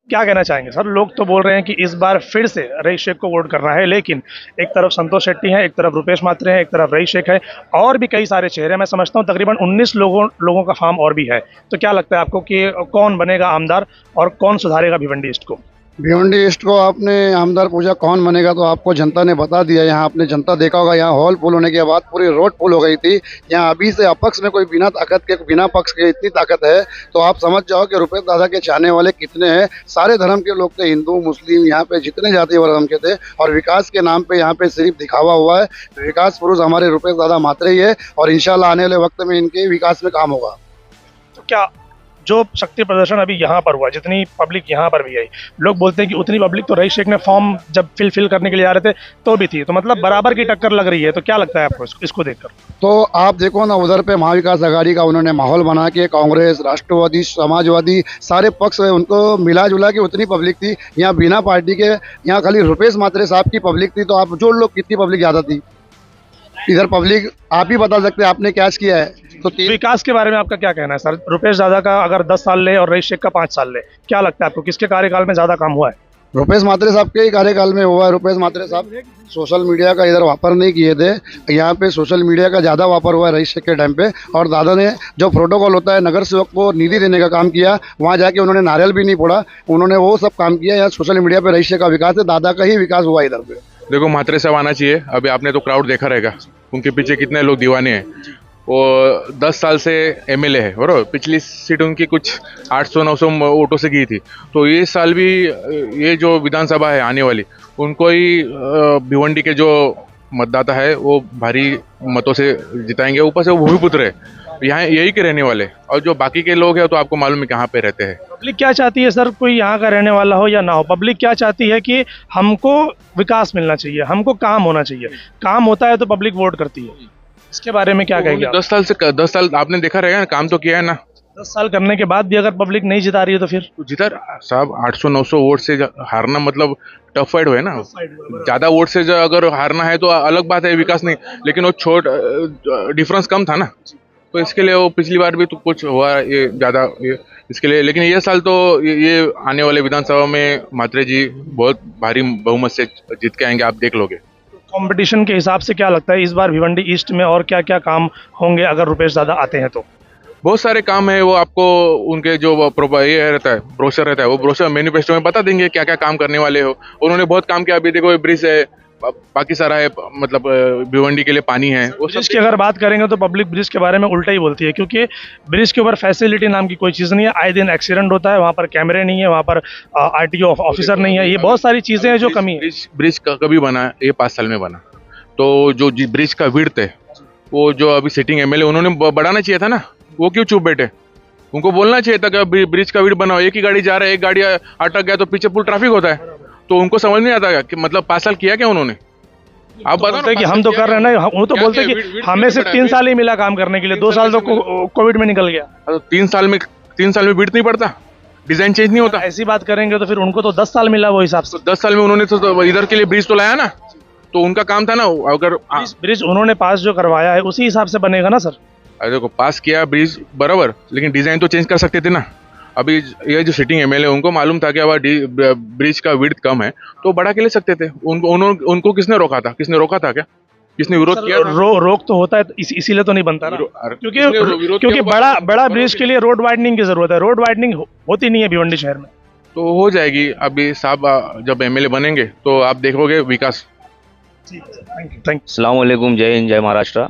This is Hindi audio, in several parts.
क्या कहना चाहेंगे सर? लोग तो बोल रहे हैं कि इस बार फिर से रईस शेख को वोट करना है, लेकिन एक तरफ संतोष शेट्टी हैं, एक तरफ रुपेश मात्रे हैं, एक तरफ रईस शेख है, और भी कई सारे चेहरे। मैं समझता हूँ तकरीबन 19 लोगों का फार्म और भी है। तो क्या लगता है आपको कि कौन बनेगा आमदार और कौन सुधारेगा भिवंडी ईस्ट को? भिवंडी ईस्ट को आपने आमदार पूछा कौन बनेगा, तो आपको जनता ने बता दिया। यहाँ आपने जनता देखा होगा, यहाँ हॉल फुल होने के बाद पूरी रोड फुल हो गई थी। यहाँ अभी से अपक्ष में कोई बिना ताकत के, बिना पक्ष के इतनी ताकत है, तो आप समझ जाओ कि रुपेश दादा के चाहने वाले कितने हैं। सारे धर्म के लोग थे, हिंदू मुस्लिम, यहाँ पे जितने जाति और धर्म के थे, और विकास के नाम पे यहाँ पे सिर्फ दिखावा हुआ है। विकास पुरुष हमारे रुपेश दादा मात्रे ही है, और इंशाल्लाह आने वाले वक्त में इनके विकास में काम होगा। तो क्या जो शक्ति प्रदर्शन अभी यहाँ पर हुआ, जितनी पब्लिक यहाँ पर भी आई, लोग बोलते हैं कि उतनी पब्लिक तो रईस शेख ने फॉर्म जब फिल करने के लिए आ रहे थे तो भी थी, तो मतलब बराबर की टक्कर लग रही है। तो क्या लगता है आपको इसको देखकर? तो आप देखो ना, उधर पे महाविकास आघाड़ी का उन्होंने माहौल बना के कांग्रेस, राष्ट्रवादी, समाजवादी सारे पक्ष है, उनको मिला जुला के उतनी पब्लिक थी। यहाँ बिना पार्टी के, यहाँ खाली रुपेश मात्रे साहब की पब्लिक थी, तो आप जोड़ लो कितनी पब्लिक ज़्यादा थी। इधर पब्लिक आप ही बता सकते हैं, आपने क्या किया है। तो विकास के बारे में आपका क्या कहना है सर? रुपेश दादा का अगर 10 साल ले और रईस शेख का 5 साल ले, क्या लगता है आपको किसके कार्यकाल में ज्यादा काम हुआ है? रुपेश मात्रे साहब के ही कार्यकाल में हुआ है। रुपेश मात्रे साहब सोशल मीडिया का इधर वापर नहीं किए थे, यहाँ पे सोशल मीडिया का ज़्यादा वापर हुआ है रईस शेख के टाइम पे। और दादा ने जो प्रोटोकॉल होता है, नगर सेवक को निधि देने का काम किया, वहाँ जाके उन्होंने नारियल भी नहीं फोड़ा, उन्होंने वो सब काम किया। यहाँ सोशल मीडिया पे रईस शेख का विकास है, दादा का ही विकास हुआ इधर पे। देखो, मात्रे साहब आना चाहिए। अभी आपने तो क्राउड देखा रहेगा, उनके पीछे कितने लोग दीवाने हैं। वो 10 साल से एमएलए है, और पिछली सीट उनकी कुछ 800-900 वोटों से गई थी। तो ये साल भी ये जो विधानसभा है आने वाली, उनको ही भिवंडी के जो मतदाता है वो भारी मतों से जिताएंगे। ऊपर से वो भूमिपुत्र है, यहाँ यही के रहने वाले, और जो बाकी के लोग हैं तो आपको मालूम है कहाँ पे रहते हैं। पब्लिक क्या चाहती है सर, कोई यहाँ का रहने वाला हो या ना हो, पब्लिक क्या चाहती है कि हमको विकास मिलना चाहिए, हमको काम होना चाहिए। काम होता है तो पब्लिक वोट करती है। इसके बारे में क्या कहेंगे आप? 10 साल आपने देखा रहेगा ना, काम तो किया है ना। 10 साल करने के बाद भी अगर पब्लिक नहीं जिता रही है तो फिर? तो जिधर साहब 800-900 वोट से हारना मतलब टफ फाइट है ना। ज्यादा वोट से अगर हारना है तो अलग बात है, विकास नहीं, लेकिन वो छोट डिफरेंस कम था ना, तो इसके लिए वो पिछली बार भी तो कुछ हुआ ये ज्यादा ये इसके लिए। लेकिन ये साल तो ये आने वाले विधानसभा में मात्रे जी बहुत भारी बहुमत से जीत के आएंगे, आप देख लोगे। कंपटीशन के हिसाब से क्या लगता है इस बार भिवंडी ईस्ट में और क्या क्या काम होंगे अगर रुपेश दादा आते हैं तो? बहुत सारे काम है, वो आपको उनके जो ये रहता है ब्रोशर रहता है, वो ब्रोशर मैनिफेस्टो में बता देंगे क्या क्या काम करने वाले हो। उन्होंने बहुत काम किया। अभी देखो, ब्रिज है, बाकी सारा है, मतलब भिवंडी के लिए पानी है। ब्रिज की अगर बात करेंगे तो पब्लिक ब्रिज के बारे में उल्टा ही बोलती है, क्योंकि ब्रिज के ऊपर फैसिलिटी नाम की कोई चीज़ नहीं है। आए दिन एक्सीडेंट होता है, वहाँ पर कैमरे नहीं है, वहाँ पर आरटीओ ऑफिसर नहीं है। ये बहुत सारी चीज़ें हैं जो कमी है। ब्रिज कभी बना? ये 5 साल में बना। तो जो ब्रिज का विड्थ है, वो जो अभी सिटिंग एमएलए उन्होंने बढ़ाना चाहिए था ना, वो क्यों चुप बैठे? उनको बोलना चाहिए था कि ब्रिज का विड्थ बनाओ। एक ही गाड़ी जा रहा है, एक गाड़ी अटक गया तो पीछे फुल ट्रैफिक होता है। तो उनको समझ नहीं आता कि मतलब 5 साल किया क्या उन्होंने? आप बताओ कि हम तो कर रहे हैं ना, वो तो बोलते हैं कि हमें सिर्फ 3 साल ही मिला काम करने के लिए, 2 साल तो कोविड में निकल गया। 3 साल में विड्थ नहीं पड़ता, डिजाइन चेंज नहीं होता। ऐसी बात करेंगे तो फिर उनको तो 10 साल मिला वो हिसाब से। 10 साल में उन्होंने तो इधर के लिए ब्रिज तो लाया ना, तो उनका काम था ना। अगर ब्रिज उन्होंने पास जो करवाया है उसी हिसाब से बनेगा ना सर। देखो, पास किया ब्रिज बराबर, लेकिन डिजाइन तो चेंज कर सकते थे ना। अभी ये जो सिटिंग एमएलए, उनको मालूम था कि अब ब्रिज का विड्थ कम है तो बड़ा के ले सकते थे। उनको किसने रोका था? क्या किसने विरोध किया? रोक तो होता है, इसीलिए तो नहीं बनता ना, क्योंकि बड़ा ब्रिज के लिए रोड वाइडनिंग की जरूरत है। रोड वाइडनिंग होती नहीं है भिवंडी शहर में। तो हो जाएगी। अभी साहब जब एमएलए बनेंगे तो आप देखोगे विकास। Thank you. अस्सलाम वालेकुम, जय हिंद, जय महाराष्ट्र।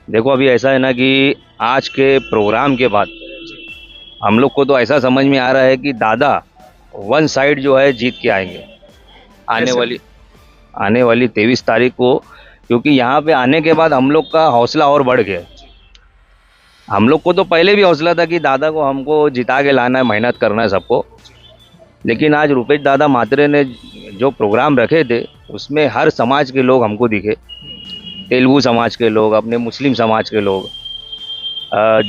देखो, अभी ऐसा है ना कि आज के प्रोग्राम के बाद हम लोग को तो ऐसा समझ में आ रहा है कि दादा वन साइड जो है जीत के आएंगे आने वाली 23 तारीख को। क्योंकि यहाँ पे आने के बाद हम लोग का हौसला और बढ़ गया। हम लोग को तो पहले भी हौसला था कि दादा को हमको जिता के लाना है, मेहनत करना है सबको। लेकिन आज रुपेश दादा मात्रे ने जो प्रोग्राम रखे थे उसमें हर समाज के लोग हमको दिखे। तेलुगु समाज के लोग, अपने मुस्लिम समाज के लोग,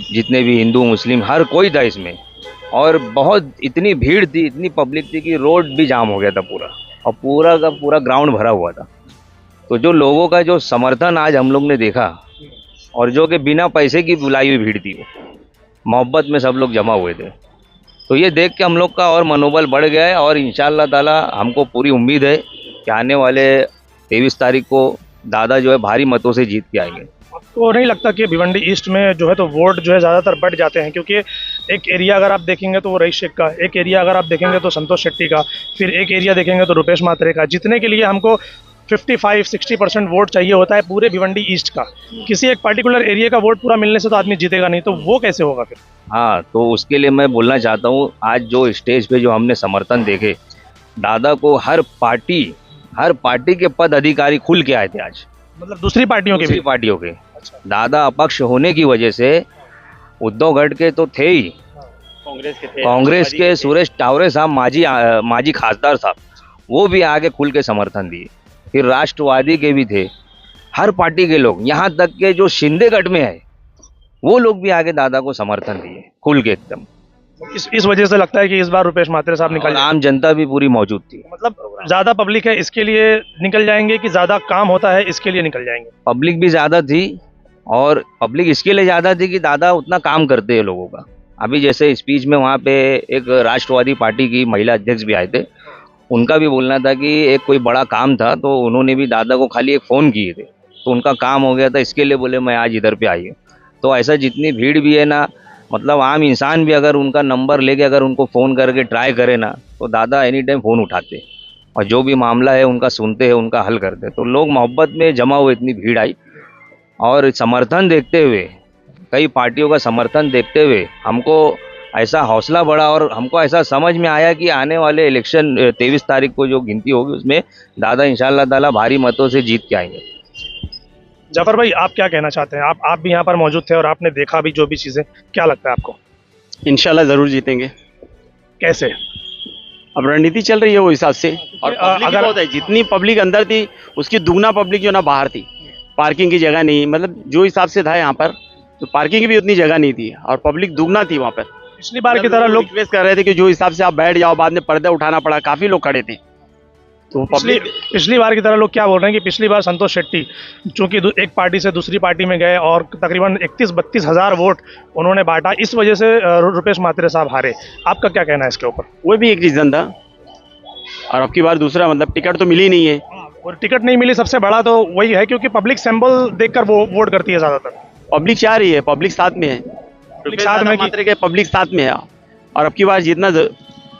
जितने भी हिंदू मुस्लिम, हर कोई था इसमें। और बहुत इतनी भीड़ थी, इतनी पब्लिक थी कि रोड भी जाम हो गया था पूरा, और पूरा का पूरा ग्राउंड भरा हुआ था। तो जो लोगों का जो समर्थन आज हम लोग ने देखा, और जो कि बिना पैसे की बुलाई हुई भीड़ थी, मोहब्बत में सब लोग जमा हुए थे। तो तो ये देख के हम लोग का और मनोबल बढ़ गया है और इंशाअल्लाह ताला हमको पूरी उम्मीद है कि आने वाले 23 तारीख को दादा जो है भारी मतों से जीत के आएंगे। आपको नहीं लगता कि भिवंडी ईस्ट में जो है तो वोट जो है ज़्यादातर बढ़ जाते हैं, क्योंकि एक एरिया अगर आप देखेंगे तो वो रईस शेख का, एक एरिया अगर आप देखेंगे तो संतोष शेट्टी का, फिर एक एरिया देखेंगे तो रुपेश मात्रे का, जितने के लिए हमको 55-60% वोट चाहिए होता है पूरे भिवंडी ईस्ट का। किसी एक पर्टिकुलर एरिया का वोट पूरा मिलने से तो आदमी जीतेगा नहीं, तो वो कैसे होगा फिर? हाँ, तो उसके लिए मैं बोलना चाहता हूँ, आज जो स्टेज पे जो हमने समर्थन देखे दादा को, हर पार्टी के पद अधिकारी खुल के आए थे आज, मतलब दूसरी पार्टियों के भी? दूसरी पार्टियों के। दादा अपक्ष होने की वजह से उद्धव गढ़ के तो थे ही, कांग्रेस के सुरेश टावरे साहब माजी खासदार साहब, वो भी आगे खुल के समर्थन दिए, फिर राष्ट्रवादी के भी थे, हर पार्टी के लोग, यहाँ तक के जो शिंदे गढ़ में है वो लोग भी आगे दादा को समर्थन दिए खुल के एकदम। इस वजह से लगता है कि इस बार रुपेश मात्रे साहब निकल और आम जनता भी पूरी मौजूद थी। मतलब ज़्यादा पब्लिक है इसके लिए निकल जाएंगे कि ज़्यादा काम होता है इसके लिए निकल जाएंगे? पब्लिक भी ज़्यादा थी और पब्लिक इसके लिए ज़्यादा थी कि दादा उतना काम करते हैं लोगों का। अभी जैसे स्पीच में वहाँ पे एक राष्ट्रवादी पार्टी की महिला अध्यक्ष भी आए थे, उनका भी बोलना था कि एक कोई बड़ा काम था तो उन्होंने भी दादा को खाली एक फ़ोन किए थे तो उनका काम हो गया था, इसके लिए बोले मैं आज इधर पे आई हूँ। तो ऐसा जितनी भीड़ भी है ना, मतलब आम इंसान भी अगर उनका नंबर लेके अगर उनको फ़ोन करके ट्राई करे ना तो दादा एनी टाइम फ़ोन उठाते और जो भी मामला है उनका सुनते हैं, उनका हल करते। तो लोग मोहब्बत में जमा हुए, इतनी भीड़ आई और समर्थन देखते हुए, कई पार्टियों का समर्थन देखते हुए हमको ऐसा हौसला बढ़ा और हमको ऐसा समझ में आया कि आने वाले इलेक्शन 23 तारीख को जो गिनती होगी उसमें दादा इंशाअल्लाह ताला भारी मतों से जीत के आएंगे। जाफर भाई, आप क्या कहना चाहते हैं? आप भी यहाँ पर मौजूद थे और आपने देखा भी जो भी चीज़ें, क्या लगता है आपको? इंशाल्लाह ज़रूर जीतेंगे। कैसे? अब रणनीति चल रही है वो हिसाब से, और पब्लिक अगर बहुत है, जितनी पब्लिक अंदर थी उसकी दुगना पब्लिक जो ना बाहर थी। पार्किंग की जगह नहीं, मतलब जो हिसाब से था यहाँ पर तो पार्किंग की भी उतनी जगह नहीं थी और पब्लिक दुगना थी वहाँ पर। पिछली बार की तरह लोग रिक्वेस्ट कर रहे थे कि जो हिसाब से आप बैठ जाओ, बाद में पर्दा उठाना पड़ा, काफ़ी लोग खड़े थे। तो पिछली बार की तरह लोग क्या बोल रहे हैं कि पिछली बार संतोष शेट्टी चूंकि एक पार्टी से दूसरी पार्टी में गए और तकरीबन 31-32 हज़ार वोट उन्होंने बांटा, इस वजह से रुपेश मात्रे साहब हारे। आपका क्या कहना है इसके ऊपर? वो भी एक रीज़न था और अब की बार दूसरा, मतलब टिकट तो मिली नहीं है। और टिकट नहीं मिली सबसे बड़ा तो वही है क्योंकि पब्लिक सिंबल देखकर वो वोट करती है ज़्यादातर। पब्लिक चाह रही है, पब्लिक साथ में है, साथ में मात्रे के पब्लिक साथ में है और अब की बार जीतना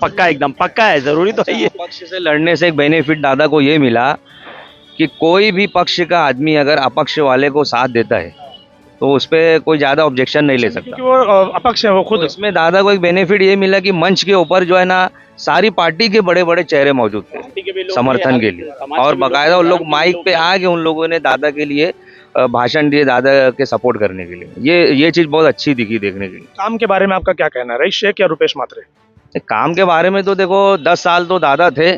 पक्का, एकदम पक्का है, जरूरी तो है ये। पक्ष से लड़ने से एक बेनिफिट दादा को ये मिला कि कोई भी पक्ष का आदमी अगर अपक्ष वाले को साथ देता है तो उस पर कोई ज़्यादा ऑब्जेक्शन नहीं ले सकता, क्योंकि वो अपक्ष है वो खुद। तो इसमें दादा को एक बेनिफिट ये मिला कि मंच के ऊपर जो है ना सारी पार्टी के बड़े बड़े चेहरे मौजूद थे समर्थन के लिए, और बाकायदा उन लोग माइक पे आके उन लोगों ने दादा के लिए भाषण दिए, दादा के सपोर्ट करने के लिए। ये चीज़ बहुत अच्छी दिखी देखने के लिए। काम के बारे में आपका क्या कहना है, रईस शेख या रुपेश मात्रे? काम के बारे में तो देखो 10 साल तो दादा थे,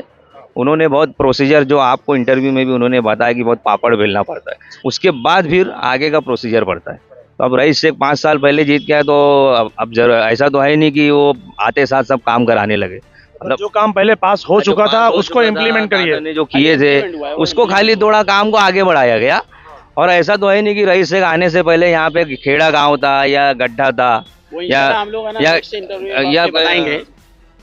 उन्होंने बहुत प्रोसीजर, जो आपको इंटरव्यू में भी उन्होंने बताया कि बहुत पापड़ बेलना पड़ता है, उसके बाद फिर आगे का प्रोसीजर पड़ता है। तो अब रईस शेख 5 साल पहले जीत गया तो अब ऐसा तो है नहीं कि वो आते साथ सब काम कराने लगे, मतलब जो काम पहले पास हो चुका था उसको इम्प्लीमेंट करिए। जो किए थे उसको खाली थोड़ा काम को आगे बढ़ाया गया, और ऐसा तो है नहीं कि रईस शेख आने से पहले यहाँ पे खेड़ा गाँव था या गड्ढा था या बताएंगे।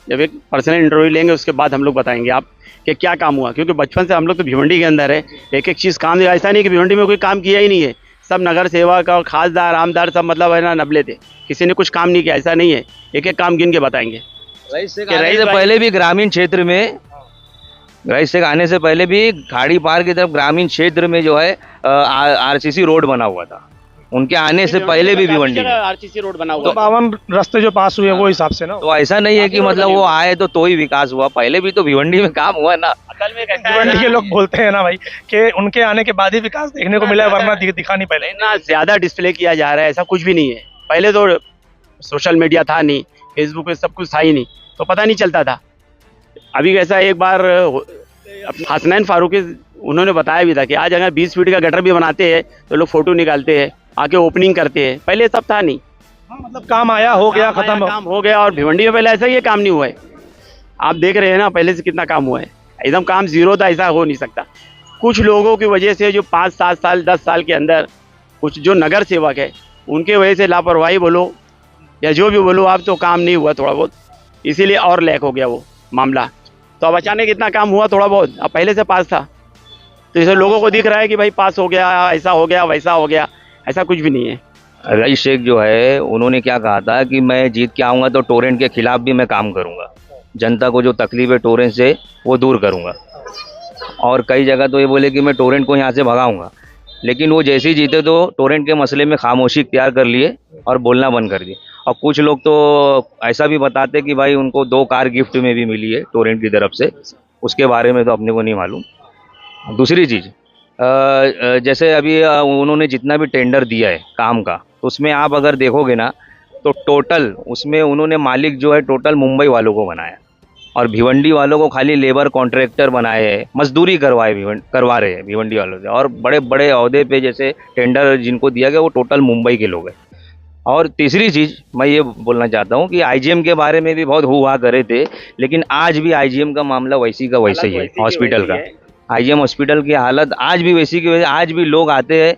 जब एक पर्सनल इंटरव्यू लेंगे उसके बाद हम लोग बताएंगे आप कि क्या काम हुआ, क्योंकि बचपन से हम लोग तो भिवंडी के अंदर है, एक एक चीज़ काम, ऐसा नहीं कि भिवंडी में कोई काम किया ही नहीं है, सब नगर सेवक और खासदार आमदार सब मतलब है ना नबले थे, किसी ने कुछ काम नहीं किया, ऐसा नहीं है, एक एक काम गिन के बताएंगे। रईस शेख आने से पहले भी ग्रामीण क्षेत्र में, रईस शेख आने से पहले भी खाड़ी पार की तरफ ग्रामीण क्षेत्र में जो है आरसीसी रोड बना हुआ था, उनके आने से पहले भी भिवंडी में आरसीसी रोड बना हुआ, तो 52 रास्ते जो पास हुए वो हिसाब से ना। तो ऐसा नहीं है कि मतलब वो आए तो ही विकास हुआ, पहले भी तो भिवंडी में काम हुआ ना। भिवंडी के लोग बोलते हैं ना भाई कि उनके आने के बाद ही विकास देखने को मिला है, वरना दिखा नहीं पहले। ना ज्यादा डिस्प्ले किया जा रहा है, ऐसा कुछ भी नहीं है। पहले तो सोशल मीडिया था नहीं, फेसबुक पे सब कुछ था ही नहीं, तो पता नहीं चलता था। अभी कैसा, एक बार हसनैन फारूकी उन्होंने बताया भी था कि आज अगर 20 फीट का गटर भी बनाते हैं तो लोग फोटो निकालते हैं, आके ओपनिंग करते हैं, पहले सब था नहीं। मतलब काम आया, हो गया, खत्म, काम हो गया। और भिवंडी में पहले ऐसा ही काम नहीं हुआ है, आप देख रहे हैं ना पहले से कितना काम हुआ है, एकदम काम जीरो था, ऐसा हो नहीं सकता। कुछ लोगों की वजह से जो 5-7 साल 10 साल के अंदर कुछ जो नगर सेवक है उनके वजह से लापरवाही बोलो या जो भी बोलो आप, तो काम नहीं हुआ थोड़ा बहुत। इसीलिए और लैक हो गया वो मामला। तो अब अचानक इतना काम हुआ थोड़ा बहुत, अब पहले से पास था, तो इसे लोगों को दिख रहा है कि भाई पास हो गया, ऐसा हो गया, वैसा हो गया। ऐसा कुछ भी नहीं है। रईस शेख जो है उन्होंने क्या कहा था कि मैं जीत के आऊँगा तो टोरेंट के खिलाफ भी मैं काम करूँगा, जनता को जो तकलीफ है टोरेंट से वो दूर करूँगा। और कई जगह तो ये बोले कि मैं टोरेंट को यहाँ से भगाऊँगा, लेकिन वो जैसे ही जीते तो टोरेंट के मसले में खामोशी इख्तियार कर लिए और बोलना बंद कर दिए। और कुछ लोग तो ऐसा भी बताते कि भाई उनको 2 कार गिफ्ट में भी मिली है टोरेंट की तरफ से, उसके बारे में तो अपने को नहीं मालूम। दूसरी चीज़, जैसे अभी उन्होंने जितना भी टेंडर दिया है काम का, तो उसमें आप अगर देखोगे ना तो टोटल उसमें उन्होंने मालिक जो है टोटल मुंबई वालों को बनाया और भिवंडी वालों को खाली लेबर कॉन्ट्रैक्टर बनाए हैं, मजदूरी करवा रहे हैं भिवंडी वालों से। और बड़े बड़े अहदे पे जैसे टेंडर जिनको दिया गया वो टोटल मुंबई के लोग हैं। और तीसरी चीज़ मैं ये बोलना चाहता हूँ कि आईजीएम के बारे में भी बहुत हुआ करे थे, लेकिन आज भी आईजीएम का मामला वैसी का वैसा ही है। हॉस्पिटल का आईजीएम हॉस्पिटल की हालत आज भी वैसी की वैसी, आज भी लोग आते हैं।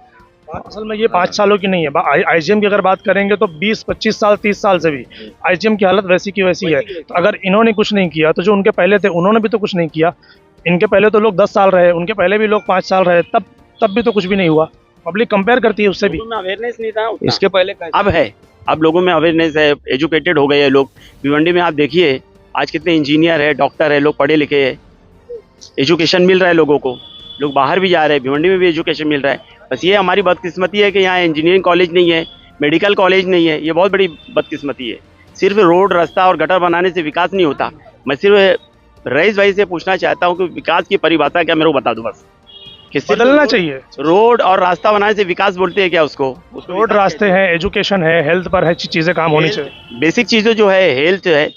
असल में ये 5 सालों की नहीं है, आईजीएम की अगर बात करेंगे तो 20-25 साल 30 साल से भी आईजीएम की हालत वैसी की वैसी है। तो अगर इन्होंने कुछ नहीं किया तो जो उनके पहले थे उन्होंने भी तो कुछ नहीं किया। इनके पहले तो लोग 10 साल रहे, उनके पहले भी लोग 5 साल रहे, तब भी तो कुछ भी नहीं हुआ। पब्लिक कंपेयर करती है उससे भी। लोगों में अवेयरनेस नहीं था उतना। इसके पहले अब है, अब लोगों में अवेयरनेस है, एजुकेटेड हो गए हैं लोग। भिवंडी में आप देखिए आज कितने इंजीनियर है, डॉक्टर है, लोग पढ़े लिखे हैं, एजुकेशन मिल रहा है लोगों को, लोग बाहर भी जा रहे हैं, भिवंडी में भी एजुकेशन मिल रहा है। बस ये हमारी बदकिस्मती है कि यहाँ इंजीनियरिंग कॉलेज नहीं है, मेडिकल कॉलेज नहीं है, ये बहुत बड़ी बदकिस्मती है। सिर्फ रोड, रास्ता और गटर बनाने से विकास नहीं होता। मैं सिर्फ रईस भाई से पूछना चाहता हूँ कि विकास की परिभाषा क्या, मेरे को बता दो बस। कि सिर्फ बदलना चाहिए। रोड और रास्ता बनाने से विकास बोलते हैं क्या उसको? रोड, रास्ते हैं, एजुकेशन है, हेल्थ पर है, चीज़ें काम होनी चाहिए। बेसिक चीज़ें जो है, हेल्थ है,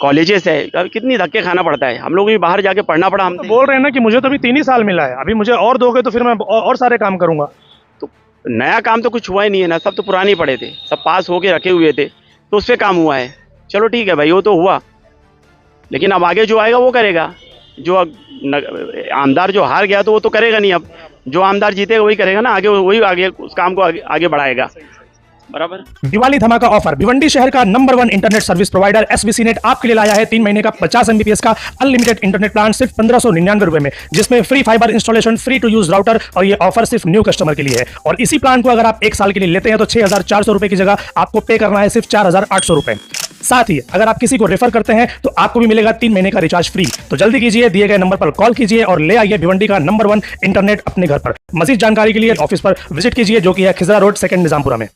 कॉलेजेस है, अब कितनी धक्के खाना पड़ता है। हम लोग भी बाहर जाके पढ़ना पड़ा। हम तो बोल रहे हैं ना कि मुझे तो अभी 3 ही साल मिला है, अभी मुझे और दोगे तो फिर मैं और सारे काम करूंगा। तो नया काम तो कुछ हुआ ही नहीं है ना, सब तो पुराने ही पड़े थे, सब पास होके रखे हुए थे, तो उस पर काम हुआ है। चलो ठीक है भाई, वो तो हुआ, लेकिन अब आगे जो आएगा वो करेगा। जो आमदार जो हार गया तो वो तो करेगा नहीं, अब जो आमदार जीतेगा वही करेगा ना, आगे वही आगे उस काम को आगे बढ़ाएगा। बराबर। दिवाली धमाका ऑफर, भिवंडी शहर का number 1 internet service provider SBC net आपके लिए लाया है 3 महीने का 50 MBPS का अनलिमिटेड इंटरनेट प्लान सिर्फ 1599 रुपए में, जिसमें free fibre installation, free to use router, और ये ऑफर सिर्फ न्यू कस्टमर के लिए है। और इसी प्लान को अगर आप 1 साल के लिए लेते हैं तो 6400 रुपए की जगह आपको पे करना है सिर्फ 4800 रुपए। साथ ही अगर आप किसी को रेफर करते हैं तो आपको भी मिलेगा 3 महीने का रिचार्ज फ्री। तो जल्दी कीजिए, दिए गए नंबर पर कॉल कीजिए और ले आइए भिवंडी का नंबर 1 इंटरनेट अपने घर पर। मजीद जानकारी के लिए ऑफिस पर विजिट कीजिए, जो कि है खिजरा रोड, 2 निजामपुरा में।